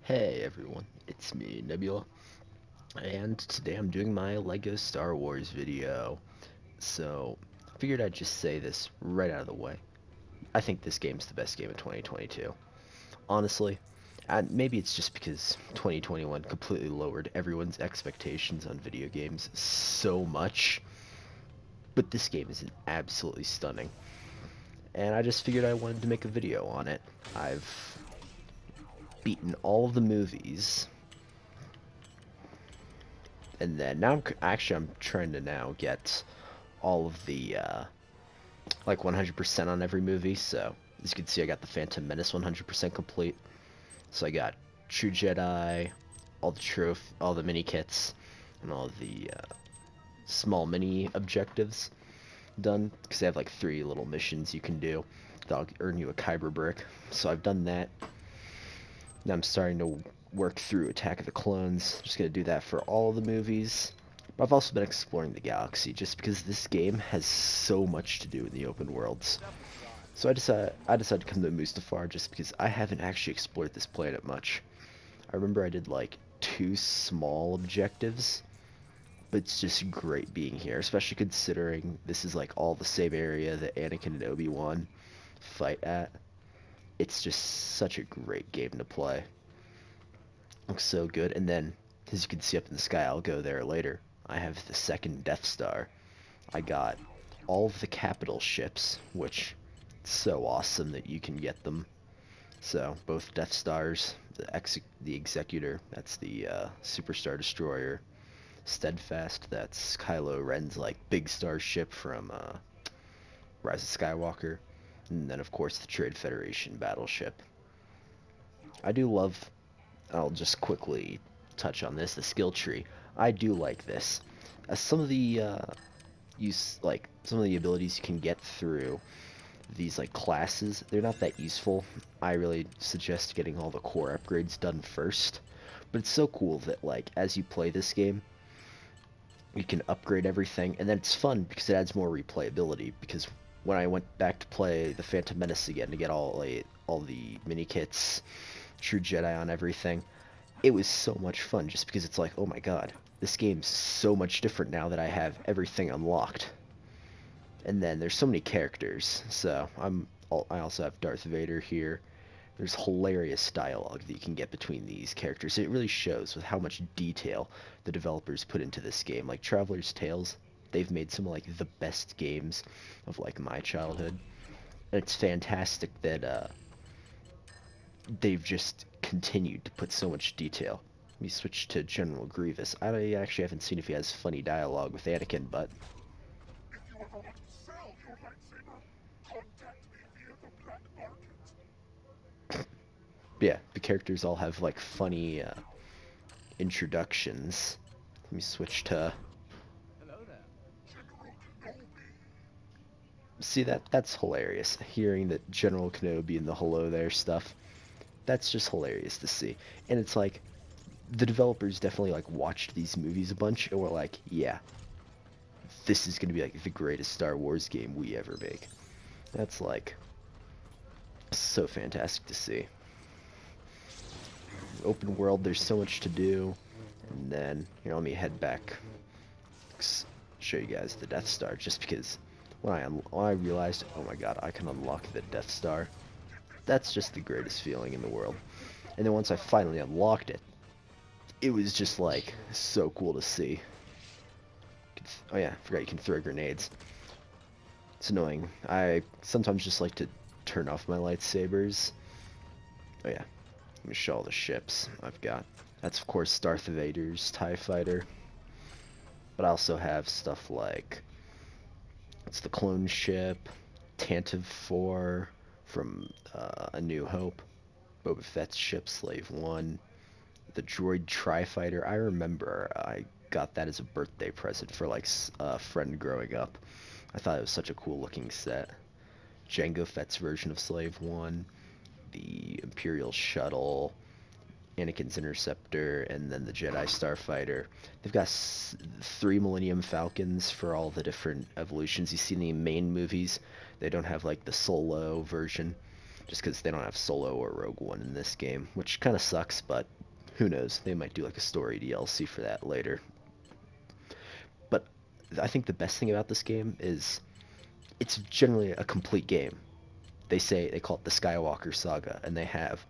Hey everyone, it's me, Nebula, and today I'm doing my LEGO Star Wars video. So, I figured I'd just say this right out of the way. I think this game's the best game of 2022. Honestly, and maybe it's just because 2021 completely lowered everyone's expectations on video games so much, but this game is absolutely stunning. And I just figured I wanted to make a video on it. I've beaten all of the movies, and then now I'm trying to now get all of the like 100% on every movie. So as you can see, I got the Phantom Menace 100% complete. So I got True Jedi, all the mini kits, and all the small mini objectives done, because they have like 3 little missions you can do that'll earn you a Kyber brick. So I've done that. Now I'm starting to work through Attack of the Clones. Just gonna do that for all of the movies. But I've also been exploring the galaxy just because this game has so much to do in the open worlds. So I decided to come to Mustafar just because I haven't actually explored this planet much. I remember I did like 2 small objectives, but it's just great being here, especially considering this is like all the same area that Anakin and Obi-Wan fight at. It's just such a great game to play. Looks so good. And then, as you can see up in the sky, I'll go there later. I have the second Death Star. I got all of the capital ships, which is so awesome that you can get them. So both Death Stars, the Executor, that's the Superstar Destroyer. Steadfast, that's Kylo Ren's like big star ship from Rise of Skywalker. And then of course the Trade Federation battleship. I do love, I'll just quickly touch on this, the skill tree. I do like this. Some of the some of the abilities you can get through these like classes, they're not that useful. I really suggest getting all the core upgrades done first. But it's so cool that like as you play this game, you can upgrade everything, and then it's fun because it adds more replayability. Because when I went back to play the Phantom Menace again to get all the mini kits, True Jedi on everything, it was so much fun just because it's like, oh my god, this game's so much different now that I have everything unlocked. And then there's so many characters, so I also have Darth Vader here. There's hilarious dialogue that you can get between these characters. It really shows with how much detail the developers put into this game. Like Traveler's Tales, they've made some of like the best games of like my childhood. And it's fantastic that they've just continued to put so much detail. Let me switch to General Grievous. I actually haven't seen if he has funny dialogue with Anakin, but yeah, the characters all have like funny introductions. Let me switch to see that's hilarious. Hearing that General Kenobi and the hello there stuff, that's just hilarious to see. And it's like the developers definitely like watched these movies a bunch and were like, yeah, this is gonna be like the greatest Star Wars game we ever make. That's like so fantastic to see. Open world, there's so much to do. And then here, let me head back, show you guys the Death Star, just because when I realized, oh my god, I can unlock the Death Star. That's just the greatest feeling in the world. And then once I finally unlocked it, it was just like so cool to see. Oh yeah, I forgot you can throw grenades. It's annoying. I sometimes just like to turn off my lightsabers. Oh yeah, let me show all the ships I've got. That's of course Darth Vader's TIE Fighter. But I also have stuff like, it's the clone ship, Tantive 4 from A New Hope, Boba Fett's ship, Slave 1, the droid Tri-Fighter. I remember I got that as a birthday present for like a friend growing up. I thought it was such a cool looking set. Jango Fett's version of Slave 1, the Imperial Shuttle, Anakin's Interceptor, and then the Jedi Starfighter. They've got 3 Millennium Falcons for all the different evolutions you see in the main movies. They don't have like the Solo version. just because they don't have Solo or Rogue One in this game, which kind of sucks, but who knows? They might do like a story DLC for that later. But I think the best thing about this game is it's generally a complete game. They call it the Skywalker Saga, and they have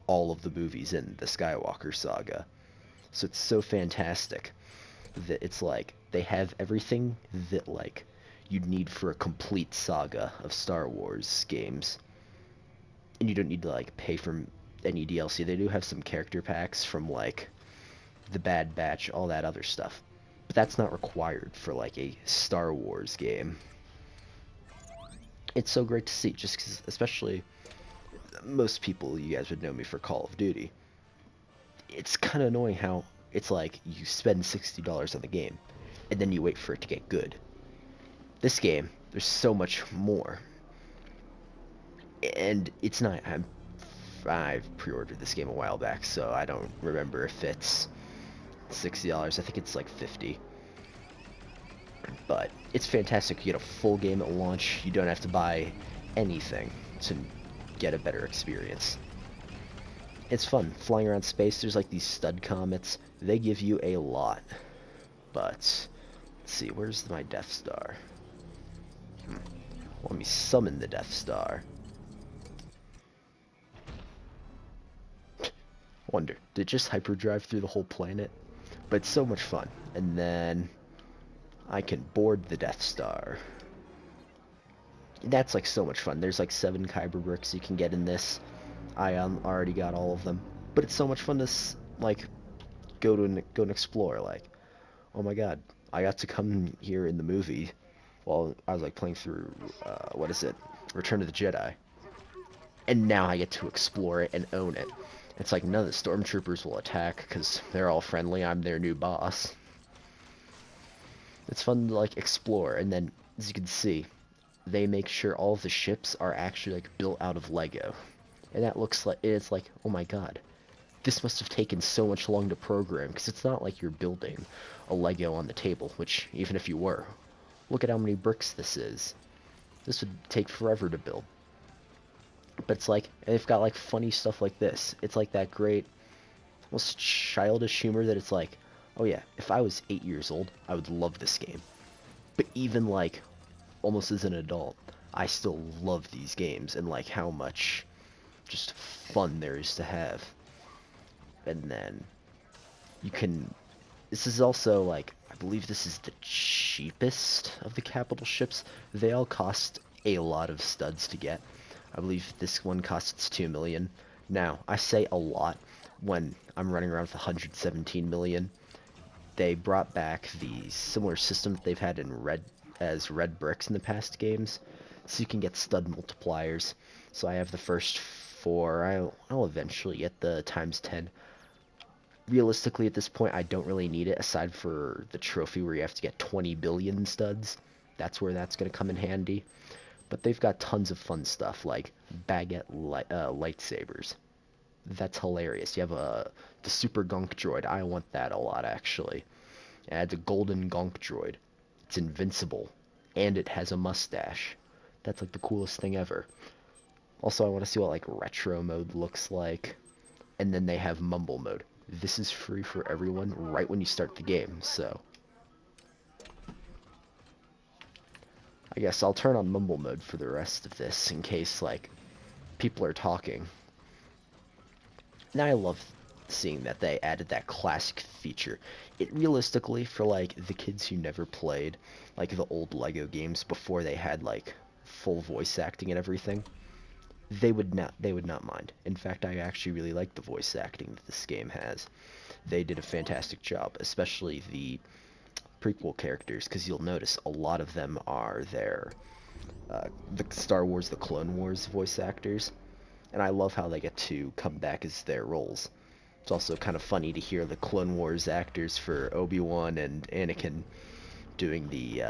all of the movies in the Skywalker Saga. So it's so fantastic that it's like they have everything that like you'd need for a complete saga of Star Wars games. And you don't need to like pay for any DLC. They do have some character packs from like the Bad Batch, all that other stuff. But that's not required for like a Star Wars game. It's so great to see, just 'cause, especially most people, you guys would know me for Call of Duty. It's kind of annoying how it's like you spend $60 on the game, and then you wait for it to get good. This game, there's so much more. And it's not, I've pre-ordered this game a while back, so I don't remember if it's $60. I think it's like $50. But it's fantastic. You get a full game at launch. You don't have to buy anything to get a better experience. It's fun. Flying around space, there's like these stud comets. They give you a lot. But, let's see, where's my Death Star? Let me summon the Death Star. Wonder, did it just hyperdrive through the whole planet? But it's so much fun. And then I can board the Death Star. That's like so much fun. There's like 7 Kyber bricks you can get in this. I already got all of them. But it's so much fun to like go and explore. Like, oh my god, I got to come here in the movie while I was like playing through what is it? Return of the Jedi. And now I get to explore it and own it. It's like none of the stormtroopers will attack because they're all friendly. I'm their new boss. It's fun to like explore, and then as you can see, they make sure all of the ships are actually like built out of Lego, and that looks like it's like, oh my god, this must have taken so much long to program, because it's not like you're building a Lego on the table, which even if you were, look at how many bricks this is. This would take forever to build. But it's like, they've got like funny stuff like this. It's like that great, almost childish humor that it's like, oh yeah, if I was 8 years old, I would love this game. But even like, almost as an adult, I still love these games and like how much just fun there is to have. And then you can, this is also like, I believe this is the cheapest of the capital ships. They all cost a lot of studs to get. I believe this one costs 2 million. Now, I say a lot when I'm running around with 117 million. They brought back the similar system that they've had in red bricks in the past games, so you can get stud multipliers. So I have the first 4. I'll eventually get the times 10. Realistically, at this point, I don't really need it, aside for the trophy where you have to get 20 billion studs. That's where that's going to come in handy. But they've got tons of fun stuff, like baguette lightsabers. That's hilarious. You have the super gonk droid. I want that a lot, actually. It adds a golden gonk droid. It's invincible, and it has a mustache. That's like the coolest thing ever. Also, I want to see what like retro mode looks like. And then they have mumble mode. This is free for everyone right when you start the game, so I guess I'll turn on mumble mode for the rest of this in case like people are talking. Now I love seeing that they added that classic feature. It realistically, for like the kids who never played like the old Lego games before they had like full voice acting and everything, they would not mind. In fact, I actually really like the voice acting that this game has. They did a fantastic job, especially the prequel characters, because you'll notice a lot of them are the Star Wars, the Clone Wars voice actors, and I love how they get to come back as their roles. It's also kind of funny to hear the Clone Wars actors for Obi-Wan and Anakin doing the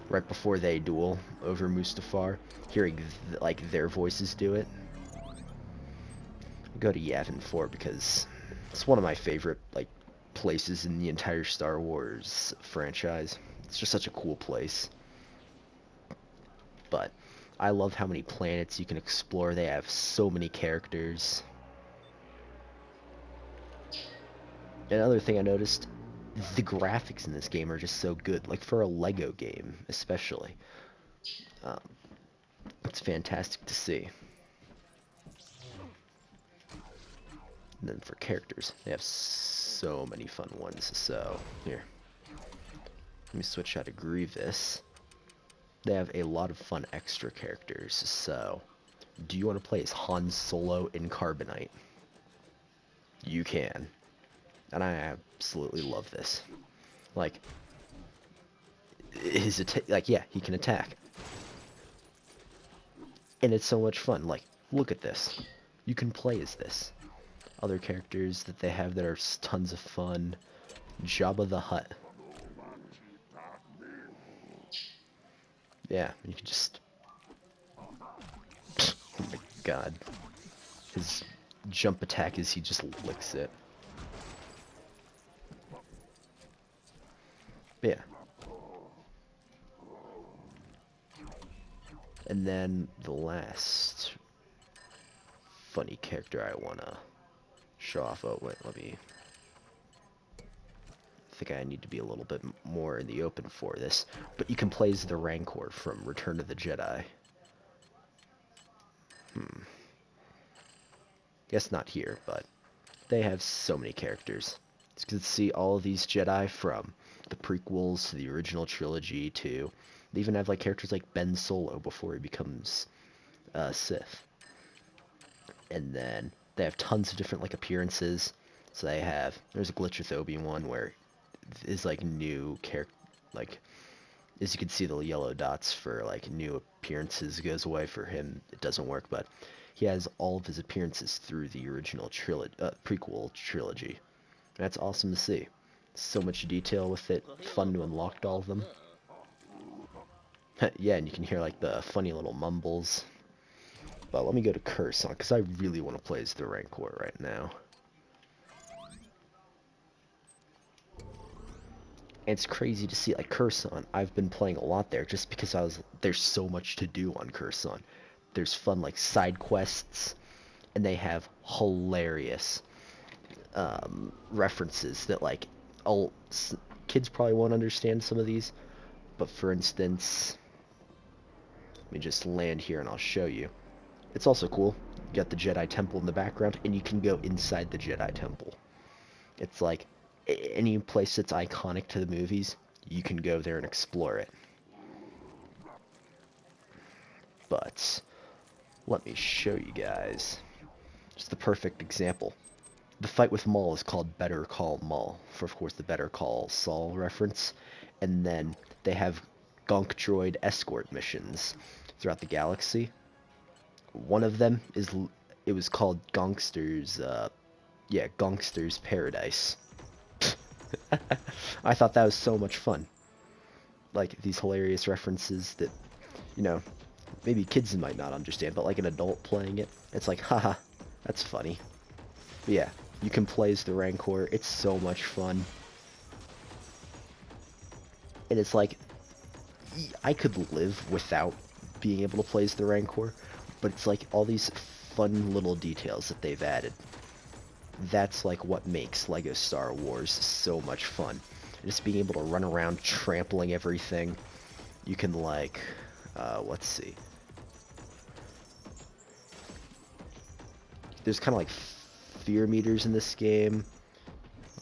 right before they duel over Mustafar, hearing like their voices do it. I go to Yavin 4 because it's one of my favorite like places in the entire Star Wars franchise. It's just such a cool place. But I love how many planets you can explore. They have so many characters. Another thing I noticed, the graphics in this game are just so good. Like for a Lego game, especially. Um, it's fantastic to see. And then for characters, they have so many fun ones. So, here. Let me switch out to Grievous. They have a lot of fun extra characters. So, do you want to play as Han Solo in Carbonite? You can. And I absolutely love this. Like, yeah, he can attack. And it's so much fun. Like, look at this. You can play as this. Other characters that they have that are tons of fun. Jabba the Hutt. Yeah, you can just... Oh my god. His jump attack is he just licks it. Yeah. And then the last funny character I wanna show off. Oh wait, let me... I think I need to be a little bit more in the open for this. But you can play as the Rancor from Return of the Jedi. Guess not here, but they have so many characters. It's good to see all of these Jedi from the prequels to the original trilogy to... They even have like characters like Ben Solo before he becomes Sith. And then they have tons of different like appearances. So they have... There's a glitch with Obi-Wan where is like new character, like as you can see the yellow dots for like new appearances goes away. For him it doesn't work, but he has all of his appearances through the original prequel trilogy. That's awesome to see. So much detail with it, fun to unlock all of them. Yeah, and you can hear like the funny little mumbles. But let me go to Curse on, because I really want to play as the Rancor right now. And it's crazy to see, like, Curson. I've been playing a lot there just because there's so much to do on Curson. There's fun, like, side quests, and they have hilarious references that, like, kids probably won't understand some of these. But for instance, let me just land here and I'll show you. It's also cool. You got the Jedi Temple in the background, and you can go inside the Jedi Temple. It's like, any place that's iconic to the movies, you can go there and explore it. But let me show you guys just the perfect example. The fight with Maul is called Better Call Maul, for of course the Better Call Saul reference. And then they have Gonk Droid escort missions throughout the galaxy. One of them it was called Gonkster's Paradise. I thought that was so much fun. Like, these hilarious references that, you know, maybe kids might not understand, but like an adult playing it, it's like, haha, that's funny. But yeah, you can play as the Rancor. It's so much fun. And it's like, I could live without being able to play as the Rancor, but it's like all these fun little details that they've added. That's like what makes LEGO Star Wars so much fun. Just being able to run around trampling everything. You can like, let's see. There's kind of like fear meters in this game.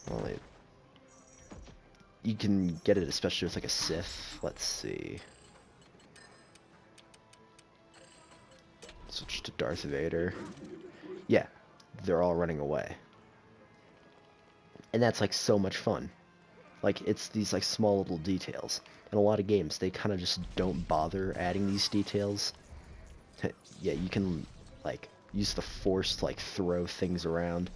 Well, you can get it especially with like a Sith. Let's see. Switch to Darth Vader. Yeah, they're all running away. And that's like so much fun. Like, it's these like small little details. In a lot of games, they kind of just don't bother adding these details. Yeah, you can like use the Force to like throw things around.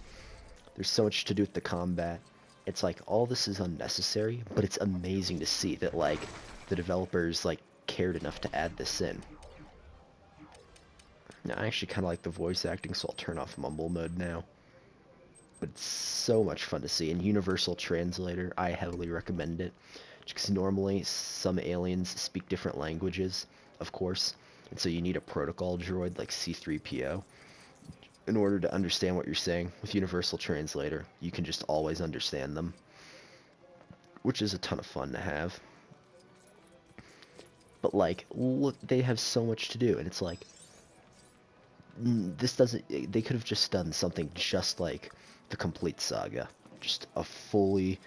There's so much to do with the combat. It's like all this is unnecessary, but it's amazing to see that like the developers like cared enough to add this in. Now, I actually kind of like the voice acting, so I'll turn off mumble mode now. But it's so much fun to see. And Universal Translator, I heavily recommend it. Because normally some aliens speak different languages, of course. And so you need a protocol droid like C-3PO in order to understand what you're saying. With Universal Translator, you can just always understand them, which is a ton of fun to have. But like, look, they have so much to do, and it's like, this doesn't, they could have just done something just like the complete saga, just a fully,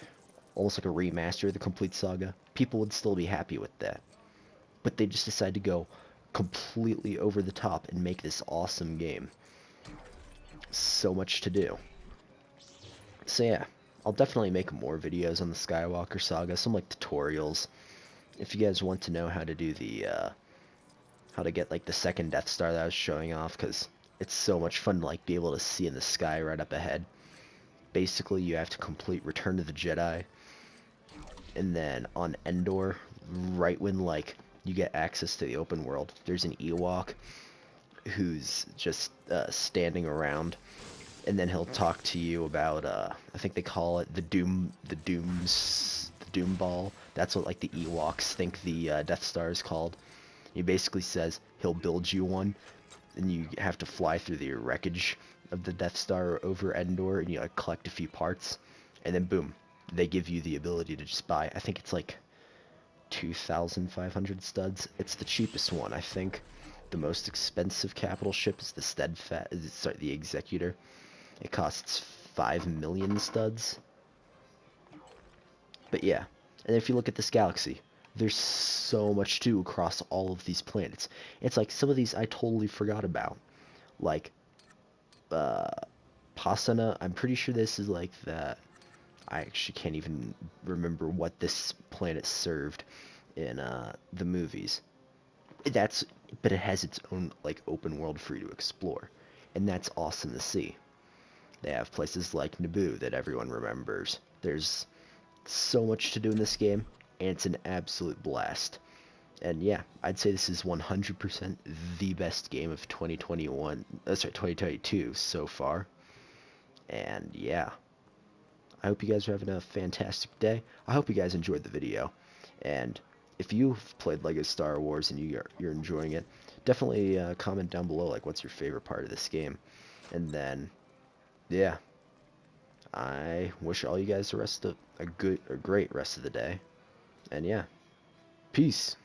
almost like a remaster of the complete saga. People would still be happy with that, but they just decided to go completely over the top and make this awesome game. So much to do. So yeah, I'll definitely make more videos on the Skywalker saga, some like tutorials. If you guys want to know how to do the, how to get like the second Death Star that I was showing off, because it's so much fun to like be able to see in the sky right up ahead. Basically, you have to complete Return to the Jedi, and then on Endor, right when like you get access to the open world, there's an Ewok who's just standing around, and then he'll talk to you about I think they call it the Doom Ball. That's what like the Ewoks think the Death Star is called. He basically says he'll build you one, and you have to fly through the wreckage of the Death Star over Endor, and you like collect a few parts, and then boom, they give you the ability to just buy. I think it's like 2,500 studs. It's the cheapest one, I think. The most expensive capital ship is the the Executor. It costs 5 million studs. But yeah, and if you look at this galaxy, there's so much to do across all of these planets. It's like some of these I totally forgot about. Like, Pasana, I'm pretty sure this is like that. I actually can't even remember what this planet served in the movies. That's, but it has its own like open world for you to explore, and that's awesome to see. They have places like Naboo that everyone remembers. There's so much to do in this game, and it's an absolute blast. And yeah, I'd say this is 100% the best game of 2022 so far. And yeah, I hope you guys are having a fantastic day. I hope you guys enjoyed the video. And if you've played LEGO Star Wars and you're enjoying it, definitely comment down below like what's your favorite part of this game. And then yeah, I wish all you guys a great rest of the day. And yeah, peace.